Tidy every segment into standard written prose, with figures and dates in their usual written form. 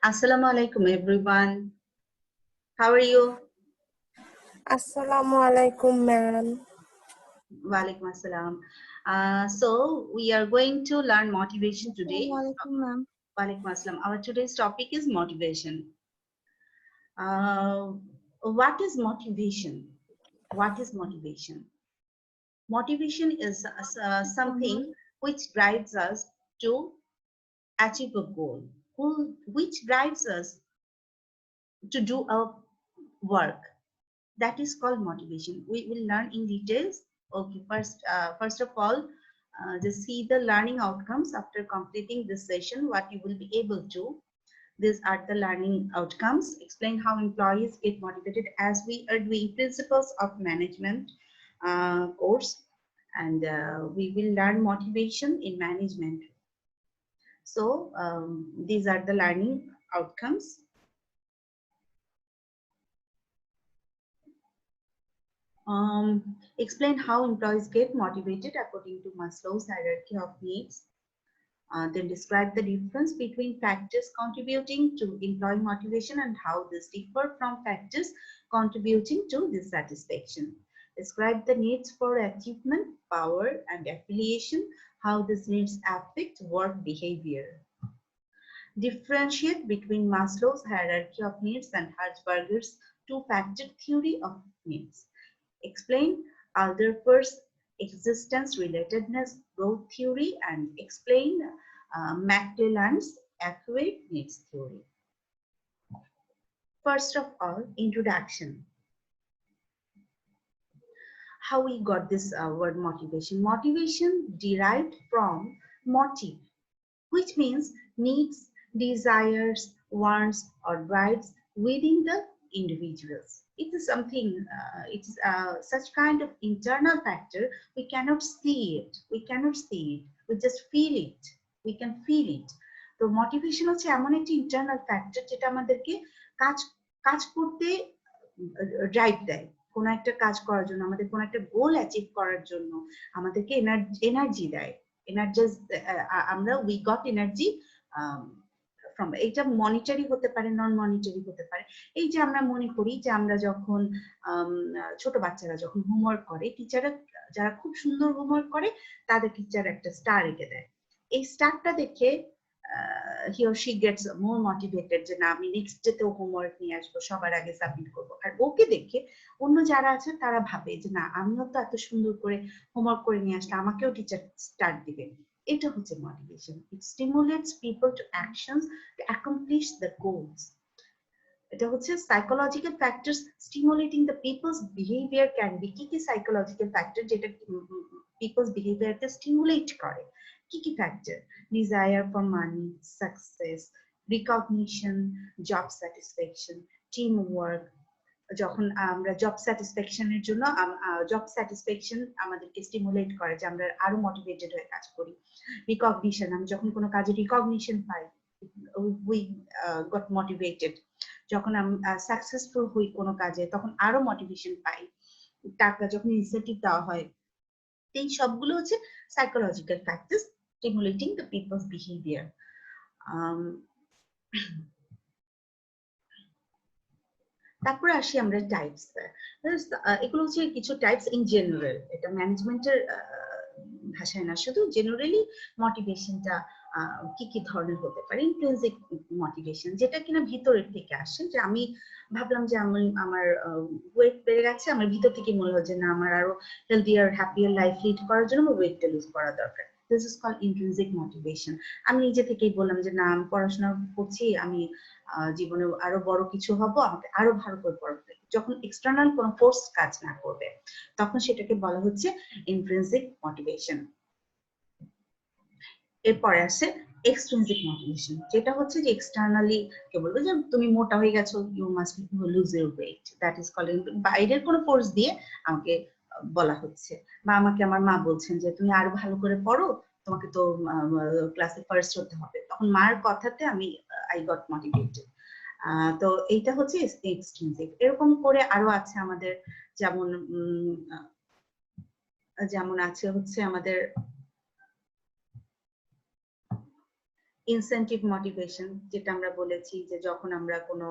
Assalamu alaikum everyone. How are you? Assalamu alaikum, ma'am. Walaikum assalam. So we are going to learn motivation today. Assalamu ma'am. Walaikum assalam. Our today's topic is motivation. What is motivation? What is motivation? Motivation is something which drives us to achieve a goal, which drives us to do a work. That is called motivation. We will learn in details. Okay, first of all, just see the learning outcomes after completing this session, what you will be able to. These are the learning outcomes. Explain how employees get motivated as we are doing principles of management course, and we will learn motivation in management. So these are the learning outcomes. Explain how employees get motivated according to Maslow's hierarchy of needs. Then describe the difference between factors contributing to employee motivation and how this differ from factors contributing to dissatisfaction. Describe the needs for achievement, power, and affiliation, how these needs affect work behavior. Differentiate between Maslow's hierarchy of needs and Hertzberger's two-factor theory of needs. Explain Alderfer's existence relatedness growth theory and explain McClelland's acquisitive needs theory. First of all, introduction. How we got this word motivation? Motivation derived from motive, which means needs, desires, wants, or drives within the individuals. It is something, it's such kind of internal factor. We cannot see it. We cannot see it. We just feel it. We can feel it. তো motivation হচ্ছে এমন একটি internal factor যেটা আমাদেরকে কাজ করতে drive দেয়। কোনো একটা কাজ করার জন্য, আমাদের কোনো একটা গোল অ্যাচিভ করার জন্য আমাদেরকে এনার্জি দেয়। এনার্জাইজ আমরা উই গট এনার্জি ফ্রম, এটা মনিটারি হতে পারে, নন মনিটারি হতে পারে। এই যে আমরা মনে করি যে আমরা যখন ছোট বাচ্চারা যখন হোমওয়ার্ক করে, টিচাররা যারা খুব সুন্দর হোমওয়ার্ক করে তাদের টিচার একটা স্টার এঁকে দেয়। এই স্টারটা দেখে he or she gets more motivated যে না আমি নেক্সট ডেতেও হোমওয়ার্ক নিয়ে আসবো, সবার আগে সাবমিট করবো। আর ওকে দেখে অন্য যারা আছে তারা ভাবে যে না আমিও তো এত সুন্দর করে হোমওয়ার্ক করে নিয়ে আসলে আমাকেও টিচার স্টার দিবে। এটা হচ্ছে motivation. It stimulates people to actions to accomplish the goals. এটা হচ্ছে psychological factors stimulating the people's behaviour can be. কি কি সাইকোলজিক্যাল ফ্যাক্টর যেটা পিপলস বিহেভিয়ারকে স্টিমুলেট করে? কি কি factor? Desire for money, success, recognition, job satisfaction, team work. যখন আমরা জব স্যাটিসফ্যাকশনের জন্য জব স্যাটিসফ্যাকশন আমাদেরকে স্টিমুলেট করে যে আমরা আরো মোটিভেটেড হয়ে কাজ করি। রিকগনিশন, আমি যখন কোনো কাজে recognition pi, we got motivated. যখন আমি সাকসেসফুল হই কোনো কাজে তখন আরো মোটিভেশন পাই। টাকা যখন ইনসেন্টিভ দেওয়া হয়, এই সবগুলো হচ্ছে psychological factors stimulating the people's behaviour. তারপরে আসি আমরা টাইপস। এগুলো হচ্ছে কিছু টাইপস ইন জেনারেল, এটা ম্যানেজমেন্টের ভাষায় না, শুধু জেনারেলি মোটিভেশনটা কি কি ধরনের হতে পারে। ইন্ট্রিনসিক মোটিভেশন, যেটা কিনা ভিতরের থেকে আসে, যে আমি ভাবলাম যে আমার ওয়েট বেড়ে গেছে, আমার ভিতর থেকে মনে হচ্ছে না আমার আরো হেলদিয়ার হ্যাপিয়ার লাইফ লিড করার জন্য আমার ওয়েটটা লুজ করা দরকার। This is called intrinsic motivation. আমি নিজে থেকেই বললাম যে না আমি পড়াশোনা করছি, আমি জীবনে আরো বড় কিছু হব, আমাকে আরো ভালো করে পড়তে। যখন এক্সটার্নাল কোনো ফোর্স কাজ না করবে তখন সেটাকে বলা হচ্ছে ইন্ট্রিনসিক মোটিভেশন। এরপরে আসে এক্সট্রিনসিক মোটিভেশন, যেটা হচ্ছে যে এক্সটার্নালি কে বলবো যে তুমি মোটা হয়ে গেছো, you must lose your weight. That is called, বাইরের কোনো ফোর্স দিয়ে আমাকে বলা হচ্ছে, বা আমাকে আমার মা বলছেন যে তুমি আরো ভালো করে পড়ো, তোমাকে তো ক্লাসে ফার্স্ট হতে হবে। তখন মার কথাতে আমি আই গট মোটিভেটেড। তো এইটা হচ্ছে এক্সট্রিনসিক। এরকম করে আরো আছে আমাদের, যেমন আছে হচ্ছে আমাদের ইনসেন্টিভ মোটিভেশন, যেটা আমরা বলেছি যে যখন আমরা কোনো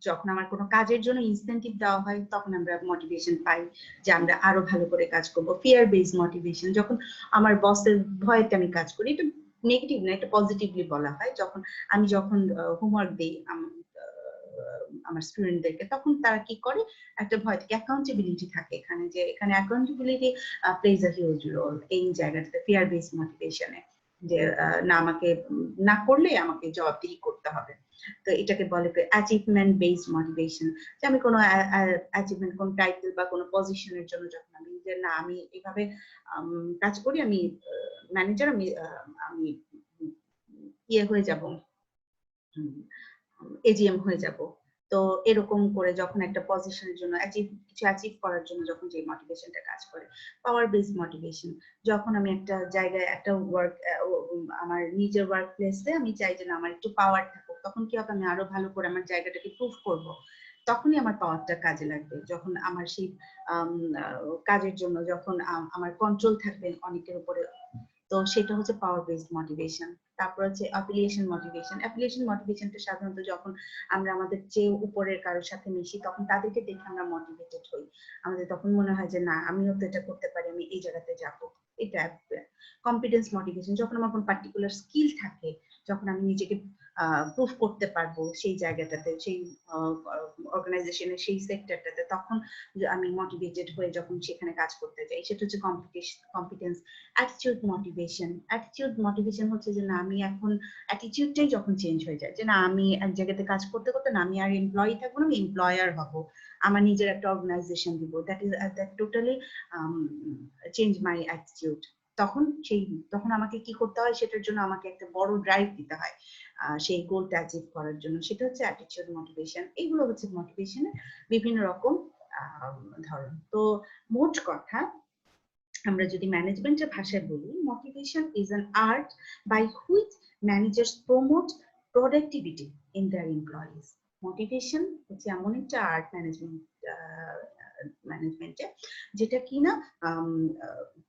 যখন আমার কোনো কাজের জন্য ইনসেন্টিভ দেওয়া হয় তখন আমরা মোটিভেশন পাই যে আমরা আরো ভালো করে কাজ করব। ফিয়ার বেসড মোটিভেশন, যখন আমার বসের ভয়তে আমি কাজ করি, এটা নেগেটিভ না, এটা পজিটিভলি বলা হয়। যখন হোমওয়ার্ক দিই আমার স্টুডেন্টদেরকে, তখন তারা কি করে, একটা ভয় থেকে অ্যাকাউন্টেবিলিটি থাকে এখানে, যে এখানে accountability plays a huge role এই জায়গাটাতে ফিয়ার বেসড মোটিভেশনে, যে না আমাকে না করলে আমাকে জবাবদিহি করতে হবে। তো এটাকে বলে অ্যাচিভমেন্ট বেসড মোটিভেশন, যে আমি কোনো অ্যাচিভমেন্ট, কোন টাইটেল বা কোনো পজিশনের জন্য যখন আমি যে না আমি এইভাবে কাজ করি, আমি ম্যানেজার, আমি ইয়ে হয়ে যাব, এজিএম হয়ে যাব। তো এরকম করে যখন একটা পজিশনের জন্য কিছু অ্যাচিভ করার জন্য যখন যে মোটিভেশনটা কাজ করে। পাওয়ার বেসড মোটিভেশন, যখন আমি একটা জায়গায় একটা আমার নিজের ওয়ার্ক প্লেসে আমি চাই যে না আমার একটু পাওয়ার থাকুক, তখন কি হবে, আমি আরো ভালো করে আমার জায়গাটাকে প্রুভ করব। তখনই আমার পাওয়ারটা কাজে লাগবে, যখন আমার সেই কাজের জন্য যখন আমার কন্ট্রোল থাকবে অনেকের উপরে। তো সেটা হচ্ছে পাওয়ার বেসড মোটিভেশন। তারপর হচ্ছে অ্যাফিলিয়েশন মোটিভেশন। অ্যাফিলিয়েশন মোটিভেশনটা সাধারণত যখন আমরা আমাদের চেয়ে উপরের কারোর সাথে মিশি, তখন তাদেরকে দেখে আমরা মোটিভেটেড হই। আমাদের তখন মনে হয় যে না আমিও তো এটা করতে পারি, আমি এই জায়গাতে যাব। এটা কম্পিটেন্স মোটিভেশন, যখন আমার কোনো পার্টিকুলার স্কিল থাকে, যখন আমি নিজেকে প্রুভ করতে পারবো সেই জায়গাটাতে, সেই অর্গানাইজেশনের সেই সেক্টরটাতে, তখন আমি মোটিভেটেড হয়ে যখন সেখানে কাজ করতে যাই, সেটা হচ্ছে competence. Attitude motivation. Attitude motivation হচ্ছে যে না আমি এখন অ্যাটিটিউডটাই যখন চেঞ্জ হয়ে যায়, যে না আমি এক জায়গাতে কাজ করতে করতে না আমি আর এমপ্লয়ি থাকবো না, আমি এমপ্লয়ার হব, আমার নিজের একটা অর্গানাইজেশন দিব, that totally change my attitude. তখন আমাকে কি করতে হয়, সেটার জন্য আমাকে একটা বড় ড্রাইভ দিতে হয় সেই গোলটা অ্যাচিভ করার জন্য, সেটা হচ্ছে অ্যাটিটিউড মোটিভেশন। এগুলো হচ্ছে মোটিভেশনের বিভিন্ন রকম ধরন। তো মোট কথা, আমরা যদি ম্যানেজমেন্টের ভাষায় বলি, motivation is an art by which managers promote productivity in their employees. Motivation হচ্ছে এমন একটা আর্ট ম্যানেজমেন্টে, যেটা কিনা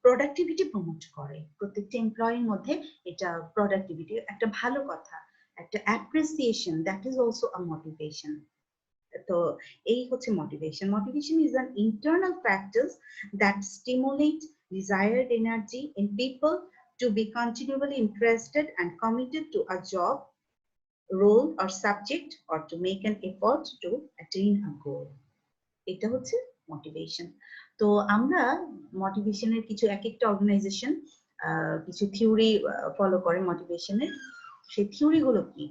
প্রোডাক্টিভিটি প্রমোট করে প্রত্যেকটা এমপ্লয়ির মধ্যে। এটা প্রোডাক্টিভিটি একটা ভালো কথা, একটা appreciation, that is also a motivation. তো এই হচ্ছে motivation. Motivation is an internal factors that stimulate desired energy in people to be continually interested and committed to a job, role or subject, or to make an effort to attain a goal. এটা হচ্ছে motivation. তো আমরা মোটিভেশনের কিছু এক একটা organisation কিছু theory follow করে মোটিভেশনের। সেই থিওরি গুলো কি,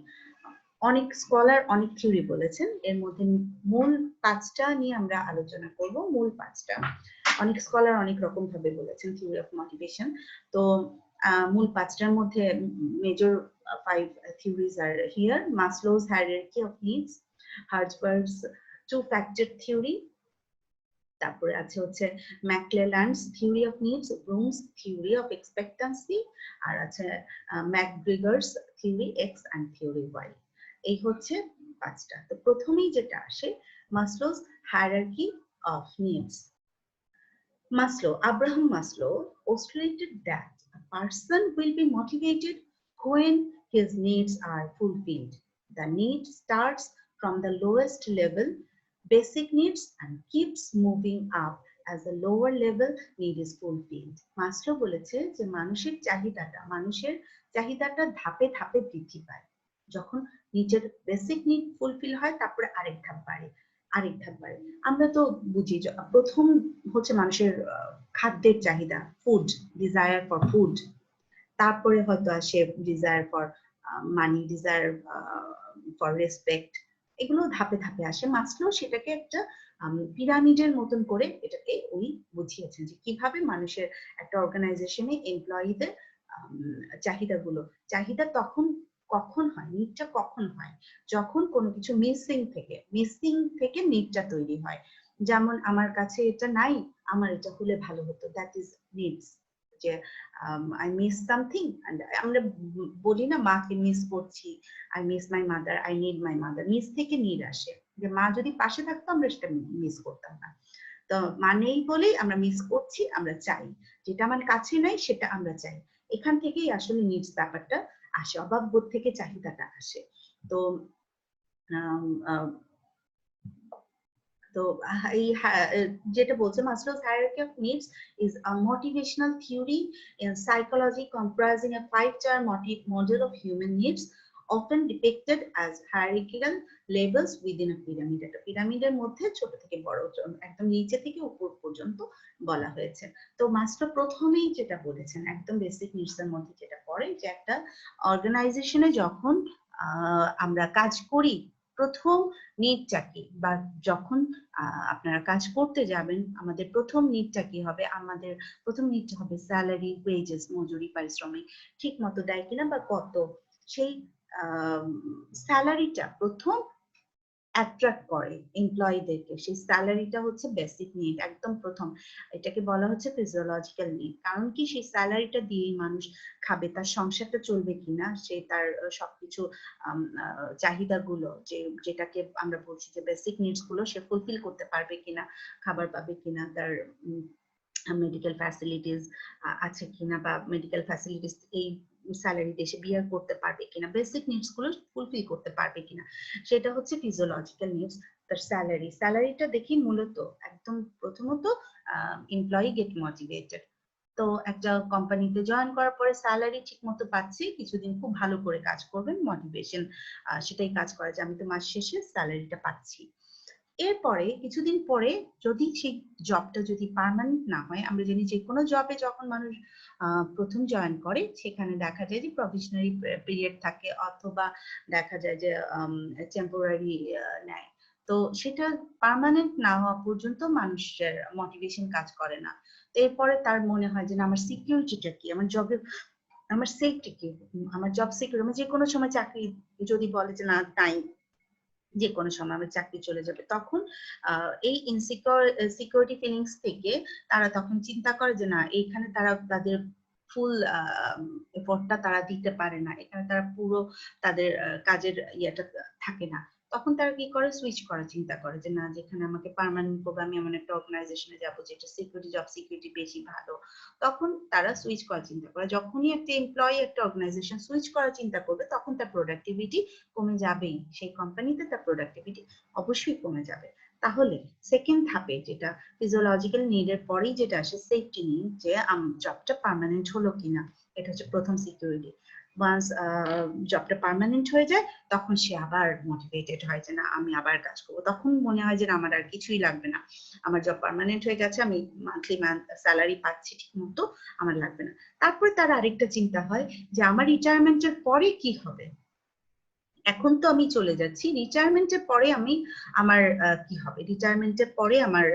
অনেক স্কলার অনেক থিওরি বলেছেন, এর মধ্যে মূল 5টা নিয়ে আমরা আলোচনা করব। মূল 5টা, অনেক স্কলার অনেক রকম ভাবে বলেছেন থিওরি অফ মোটিভেশন। তো মূল 5টার মধ্যে major 5 theories are here. Maslow's hierarchy of needs, Herzberg's two-factor theory, তারপরে আছে হচ্ছে McClelland's theory of needs, Bloom's theory of expectancy, আর আছে McGregor's theory X and theory Y. এই হচ্ছে 5টা। তো প্রথমেই যেটা আসে, Maslow's hierarchy of needs. Abraham Maslow postulated that a person will be motivated when his needs are fulfilled. The need starts from the lowest level, basic needs, and keeps moving up as the lower level need is fulfilled. Maslow বলেছে যে মানুষের চাহিদাটা ধাপে ধাপে বৃদ্ধি পায়। যখন নিজের বেসিক নিড ফুলফিল হয়, তারপরে আরেক ধাপ বাড়ে। আমরা তো বুঝি প্রথম হচ্ছে মানুষের খাদ্যের চাহিদা, ফুড, ডিজায়ার ফর ফুড। তারপরে হয়তো আসে desire for money, desire for respect. এগুলো ধাপে ধাপে আসে। মাসলো সেটাকে একটা পিরামিডের মতন করে এটাকে উনি বুঝিয়েছেন যে কিভাবে মানুষের একটা অর্গানাইজেশনে এমপ্লয়িদের চাহিদা কখন হয়, নিডটা কখন হয়, যখন কোনো কিছু মিসিং থেকে নিডটা তৈরি হয়। যেমন আমার কাছে এটা নাই, আমার এটা হলে ভালো হতো, দ্যাট ইজ নিডস। যে আই মিস সামথিং, আমরা বলি না মাকে মিস করছি, I miss my mother, I need my mother. Miss থেকে নিড আসে, যে মা যদি পাশে থাকতো আমরা সেটা মিস করতাম না। তো মানেই বলেই আমরা মিস করছি, আমরা চাই, যেটা আমার কাছে নাই সেটা আমরা চাই। এখান থেকেই আসলে নিডস ব্যাপারটা আসে, অভাববোধ থেকে চাহিদাটা আসে। তো তো এই যেটা বলছে Maslow's hierarchy of needs is a motivational theory in psychology comprising a 5-tier model of human needs, often depicted as hierarchical levels within a pyramid. একটা পিরামিডের মধ্যে ছোট থেকে বড় একদম নিচে থেকে উপর পর্যন্ত বলা হয়েছে। তো মাস্টার প্রথমেই যেটা বলেছেন একদম বেসিক নিডস এর মধ্যে যেটা পড়ে, যে একটা অর্গানাইজেশনে যখন আমরা কাজ করি, প্রথম নিডটা কি, বা যখন আপনারা কাজ করতে যাবেন আমাদের প্রথম নিডটা কি হবে, আমাদের প্রথম নিডটা হবে স্যালারি, ওয়েজেস, মজুরি, পারিশ্রমিক ঠিক মতো দেয় কিনা বা কত, সেই স্যালারিটা প্রথম অ্যাট্রাক্ট করে এমপ্লয়ীদেরকে, সেই স্যালারিটা হচ্ছে বেসিক নিড, একদম প্রথম। এটাকে বলা হচ্ছে ফিজিওলজিক্যাল নিড। কারণ কি, সেই স্যালারিটা দিয়েই মানুষ খাবে, তার সংসারটা চলবে কিনা, সে তার সবকিছু চাহিদাগুলো, যেটাকে আমরা বলছি যে বেসিক নিডস গুলো, সে ফুলফিল করতে পারবে কিনা, খাবার পাবে কিনা, তার মেডিকেল ফ্যাসিলিটিস আছে কিনা, বা মেডিকেল ফ্যাসিলিটিস এই স্যালারি দেশে বিয়ার করতে পারবে কিনা, বেসিক নিডস গুলো ফুলফিল করতে পারবে কিনা, সেটা হচ্ছে ফিজিওলজিক্যাল নিডস। তার স্যালারিটা দেখি মূলত একদম প্রথমত এমপ্লয়ি গেট মোটিভেটেড। তো একটা কোম্পানিতে জয়েন করার পরে স্যালারি ঠিক মতো পাচ্ছি, কিছুদিন খুব ভালো করে কাজ করবেন, মোটিভেশন সেটাই কাজ করে যে আমি তো মাস শেষে স্যালারিটা পাচ্ছি। এরপরে কিছুদিন পরে যদি সেই জবটা যদি পার্মানেন্ট না হয়, আমরা জানি যে কোনো জবে যখন মানুষ প্রথম জয়েন করে সেখানে দেখা যায় যে প্রভিশনারি পিরিয়ড থাকে, অথবা দেখা যায় যে টেম্পোরারি নেয়। তো সেটা পার্মানেন্ট না হওয়া পর্যন্ত মানুষের মোটিভেশন কাজ করে না। তো এরপরে তার মনে হয় যে না, আমার সিকিউরিটিটা কি, আমার জবে আমার সেফটি কি, আমার জব সিকিউরিটি, আমার যে কোনো সময় চাকরি যদি বলে যে না টাইম, যে কোনো সময় আমার চাকরি চলে যাবে, তখন এই সিকিউরিটি ফিলিংস থেকে তারা তখন চিন্তা করে যে না, এইখানে তারা তাদের ফুল এফোর্টটা তারা দিতে পারে না, এখানে তারা পুরো তাদের কাজের ইয়েটা থাকে না। তখন তারা কি করে, সুইচ করার চিন্তা করে যে না, যেখানে আমাকে পার্মানেন্ট করবে, আমি এমন একটা অর্গানাইজেশনে যাবো যেটা সিকিউরিটি, জব সিকিউরিটি বেশি ভালো, তখন তারা সুইচ করার চিন্তা করে। যখনই একটা এমপ্লয়ি একটা অর্গানাইজেশন সুইচ করার চিন্তা করবে, তখন তার প্রোডাক্টিভিটি কমে যাবেই, সেই কোম্পানিতে তার প্রোডাক্টিভিটি অবশ্যই কমে যাবে। তাহলে সেকেন্ড ধাপে, যেটা ফিজিওলজিক্যাল নিডের পরেই যেটা আসে, সেফটি নিড, যে জবটা পার্মানেন্ট হলো কিনা, এটা হচ্ছে প্রথম সিকিউরিটি। ওয়ান্স জবটা পার্মানেন্ট হয়ে যায়, তখন সে আবার মোটিভেটেড হয় যে না, আমি আবার কাজ করবো। তখন মনে হয় যে আমার আর কিছুই লাগবে না, আমার জব পার্মানেন্ট হয়ে গেছে, আমি মান্থলি স্যালারি পাচ্ছি ঠিক মতো, আমার লাগবে না। তারপরে তার আরেকটা চিন্তা হয় যে আমার রিটায়ারমেন্টের পরে কি হবে, এখন তো আমি চলে যাচ্ছি, রিটায়ারমেন্টের পরে আমি আমার কি হবে, রিটায়ারমেন্টের পরে আমার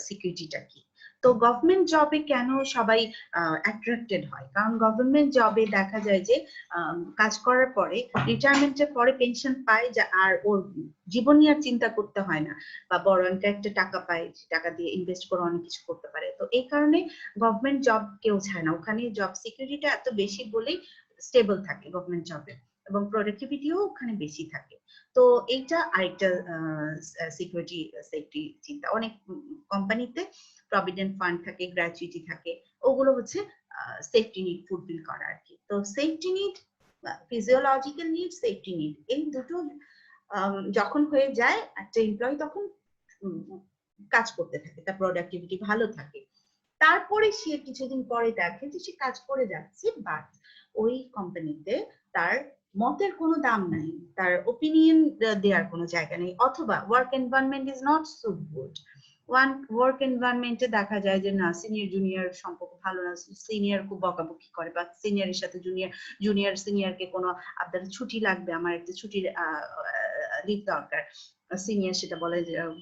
সিকিউরিটিটা কি। তো গভর্নমেন্ট জবে কেন সবাই অ্যাট্রাক্টেড হয়, কারণ গভর্নমেন্ট জবে দেখা যায় যে কাজ করার পরে, রিটায়ারমেন্টের পরে পেনশন পায়, যা আর ওর জীবন নিয়ে আর চিন্তা করতে হয় না, বা বড় একটা টাকা পায়, টাকা দিয়ে ইনভেস্ট করে অনেক কিছু করতে পারে। তো এই কারণে গভর্নমেন্ট জব কেউ চায় না, ওখানে জব সিকিউরিটিটা এত বেশি বলেই স্টেবল থাকে গভর্নমেন্ট জবে, এবং প্রোডাক্টিভিটিও ওখানে বেশি থাকে। তো এইটা আরেকটা সিকিউরিটি সেফটি চিন্তা। অনেক কোম্পানিতে প্রভিডেন্ট ফান্ড থাকে, গ্র্যাচুইটি থাকে, ওগুলো হচ্ছে সেফটি নিড ফুলফিল করা আর কি। তো safety need, physiological need, safety need, এই দুটো যখন হয়ে যায় একটা এমপ্লয়ি, তখন কাজ করতে থাকে, তার প্রোডাক্টিভিটি ভালো থাকে। তারপরে সে কিছুদিন পরে দেখে যে সে কাজ করে যাচ্ছে, বাট ওই কোম্পানিতে তার মতের কোনো দাম নাই, তার ওপিনিয়ন দেওয়ার কোনো জায়গা নেই, অথবা work environment is not so good. Work এনভায়রনমেন্টে দেখা যায় যে না, সিনিয়র জুনিয়র সম্পর্ক ভালো না, সিনিয়র খুব বকাবকি করে, বা সিনিয়রের সাথে জুনিয়র সিনিয়রকে কোনো, আপনার ছুটি লাগবে, আমার একটা ছুটির লিভ দরকার, সিনিয়র সেটা বলে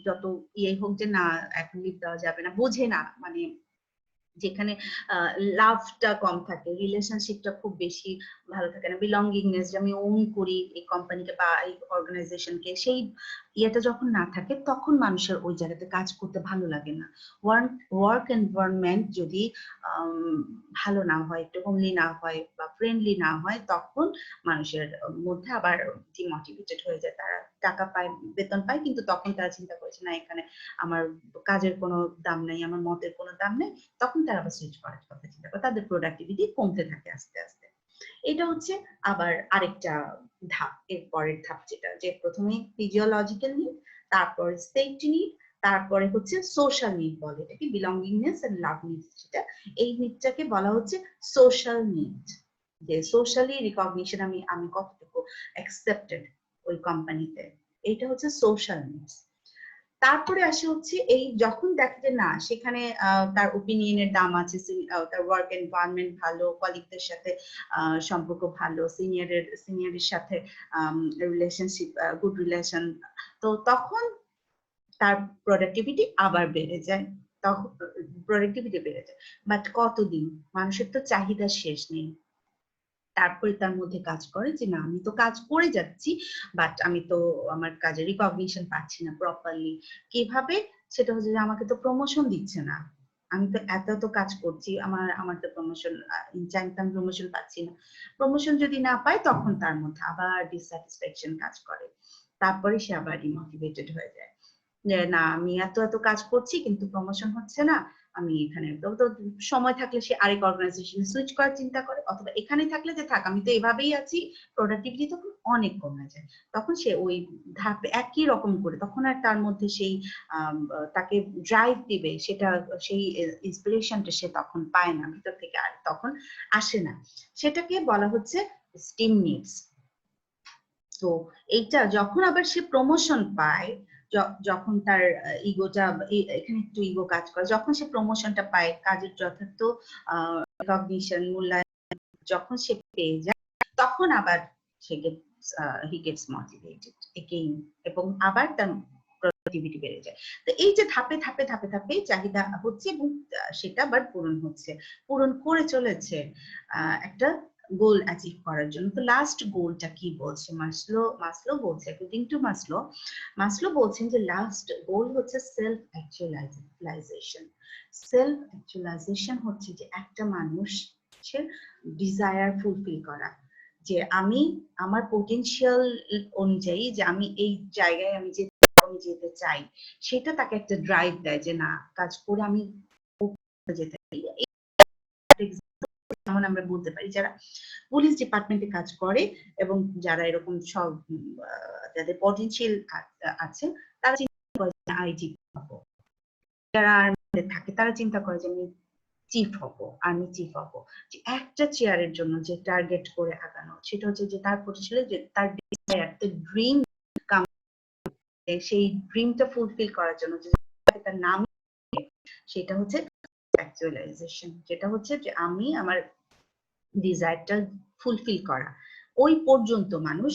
যত ইয়ে হোক যে না, এখন লিভ দেওয়া যাবে না, বোঝে না, মানে যেখানে লাভটা কম থাকে, রিলেশনশিপটা খুব বেশি ভালো থাকে না। বিলঙ্গিংনেস, যে আমি ওন করি এই কোম্পানিকে বা এই অর্গানাইজেশনকে, সেই ইয়েটা যখন না থাকে তখন মানুষের ওই জায়গাতে কাজ করতে ভালো লাগে না। ওয়ার্ক এনভায়রনমেন্ট যদি ভালো না হয়, একটু হোমলি না হয় বা ফ্রেন্ডলি না হয়, তখন মানুষের মধ্যে আবার ডিমোটিভেটেড হয়ে যায়। তারা টাকা পায়, বেতন পায়, কিন্তু তখন তারা চিন্তা করছে না এখানে আমার কাজের কোনো দাম নেই, আমার মতের কোনো দাম নেই, তখন তারা আবার সুইচ করার কথা চিন্তা করে। তাদের প্রোডাক্টিভিটি কমতে থাকে আস্তে আস্তে। এটা হচ্ছে আবার আরেকটা ধাপ, এর পরের ধাপ, যেটা যে প্রথমে ফিজিওলজিক্যাল নিড, তারপর সেফটি নিড, তারপরে হচ্ছে সোশ্যাল নিড বলে এটাকে, বিলঙ্গিংনেস এন্ড লাভ নিডস, যেটা এই নিডটাকে বলা হচ্ছে সোশ্যাল নিড। যে সোশ্যালি রিকগনিশন, আমি কতটুকু অ্যাকসেপ্টেড ওই কোম্পানিতে, এটা হচ্ছে সোশ্যাল নিডস। তারপরে আসে হচ্ছে এই যখন দেখে যে না সেখানে তার ওপিনিয়নের দাম আছে, তার ওয়ার্ক এনভায়রনমেন্ট ভালো, কলিগদের সাথে সম্পর্ক ভালো, সিনিয়রের সাথে রিলেশনশিপ, গুড রিলেশন, তো তখন তার প্রোডাক্টিভিটি আবার বেড়ে যায়। তখন প্রোডাক্টিভিটি বেড়ে যায়, বাট কতদিন? মানুষের তো চাহিদা শেষ নেই। তারপরে তার মধ্যে কাজ করে যে না আমি তো কাজ করে যাচ্ছি, বাট আমি তো আমার কাজের রিকগনিশন পাচ্ছি না প্রপারলি। কিভাবে? সেটা হচ্ছে যে আমাকে তো প্রমোশন দিচ্ছে না, আমি তো এত এত কাজ করছি, আমার তো প্রমোশন চাইতাম, প্রমোশন পাচ্ছি না। প্রমোশন যদি না পায় তখন তার মধ্যে আবার ডিসস্যাটিসফ্যাকশন কাজ করে, তারপরে সে আবার ডিমোটিভেটেড হয়ে যায় যে না আমি এত এত কাজ করছি কিন্তু প্রমোশন হচ্ছে না, আমি এখানে তো সময় থাকলে সে আরেক অর্গানাইজেশনে সুইচ করার চিন্তা করে, অথবা এখানে থাকলে যে থাক আমি তো এভাবেই আছি, প্রোডাক্টিভিটি তখন অনেক কমে যায়। তখন সে ওই ধাপে একই রকম করে, তখন আর তার মধ্যে সেই তাকে ড্রাইভ দিবে সেটা, সেই ইন্সপিরেশনটা সে তখন পায় না, ভিতর থেকে আর তখন আসে না। সেটাকে বলা হচ্ছে স্টিম নিডস। তো এইটা যখন আবার সে প্রমোশন পায়, যখন তার ইগোটা, এখানে একটু ইগো কাজ করে, যখন সে প্রমোশনটা পায়, কাজের যথার্থ রিকগনিশন, মূল্যায়ন যখন সে পেয়ে যায়, তখন আবার সে হি গেটস মোটিভেটেড এগেইন, এবং আবার তার প্রোডাক্টিভিটি বেড়ে যায়। তো এই যে ধাপে ধাপে ধাপে ধাপে চাহিদা হচ্ছে, এবং সেটা আবার পূরণ করে চলেছে একটা গোল অ্যাচিভ করার জন্য। তো লাস্ট গোলটা কি বলছে মাসলো বলছে, অ্যাকর্ডিং টু মাসলো বলছেন যে লাস্ট গোল হচ্ছে সেলফ অ্যাকচুয়ালাইজেশন। সেলফ অ্যাকচুয়ালাইজেশন হচ্ছে যে একটা মানুষের ডিজায়ার ফুলফিল করা, যে আমি আমার পোটেনশিয়াল অনুযায়ী যে আমি এই জায়গায় আমি যেতে চাই, সেটা তাকে একটা ড্রাইভ দেয় যে না কাজ করে আমি যেতে পারি। যেমন আমরা বলতে পারি যারা পুলিশ ডিপার্টমেন্টে কাজ করে এবং যারা এরকম সব যাদের পটেনশিয়াল আছে, তারা চিন্তা করে যে আইজি হবো। যারা আর্মিতে থাকে তারা চিন্তা করে যে আমি চিফ হব, আর্মি চিফ হব। যে একটা চেয়ারের জন্য যে টার্গেট করে আগানো, সেটা হচ্ছে যে তার পটেনশিয়াল, যে তার ডিজায়ার, তার ড্রিম, সেই ড্রিমটা ফুলফিল করার জন্য যে তার নাম, সেটা হচ্ছে অ্যাকচুয়ালাইজেশন, যেটা হচ্ছে যে আমি আমার ডিজায়ারটা ফুলফিল করা। ওই পর্যন্ত মানুষ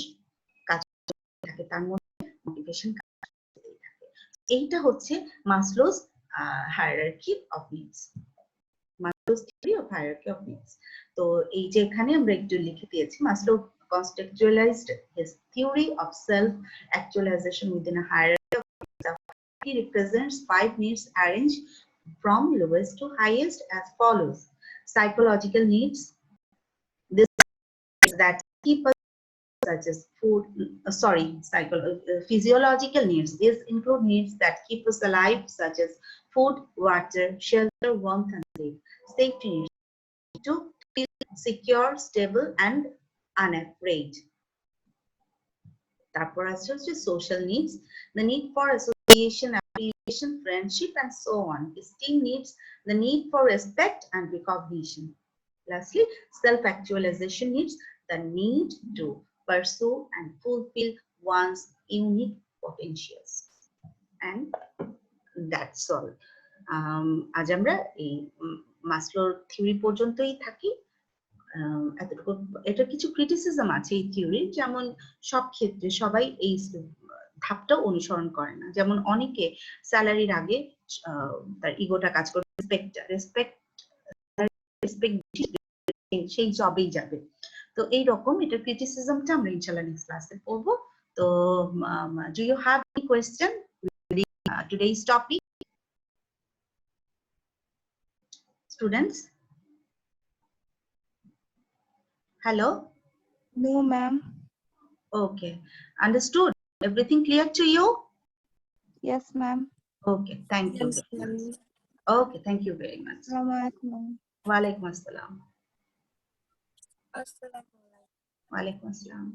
কাজ করতে থাকে, তার মধ্যে মোটিভেশন কাজ করতেই থাকে। এইটা হচ্ছে Maslow's hierarchy of needs, Maslow's theory of hierarchy of needs. তো এই যে এখানে আমরা একটু লিখে দিয়েছি, Maslow contextualized his theory of self-actualization within a hierarchy of needs. He represents 5 needs arranged from lowest to highest as follows: psychological needs, that keep us, such as food, physiological needs. These include needs that keep us alive, such as food, water, shelter, warmth, and sleep. Safety needs to feel secure, stable, and unafraid. তারপর আছে হচ্ছে social needs, the need for association, affiliation, friendship, and so on. Esteem needs, the need for respect and recognition. Lastly, self-actualization needs, the need to pursue and fulfill one's unique potentials. And that's all. আজ আমরা এই মাসলোর theory পর্যন্তই থাকি। এতটুকু, এটা কিছু criticism আছে এই থিওরির, যেমন সব ক্ষেত্রে সবাই এই ধাপটা অনুসরণ করে না। যেমন অনেকে স্যালারির আগে তার ইগোটা কাজ করে, রেসপেক্ট সেই জবেই যাবে, তো এই রকম এটা ক্রিটিসিজমটা আমরা ইনশাআল্লাহ নেক্সট ক্লাসে পড়বো। তো do you have any question today's topic students? Hello? No, ma'am. Okay. Understood? Everything clear to you? Yes, ma'am. Okay. Thank you Yes, very ma'am. much. Okay. Thank you very much. Assalamualaikum. Walaikum assalam. Assalamualaikum. Walaikum assalam.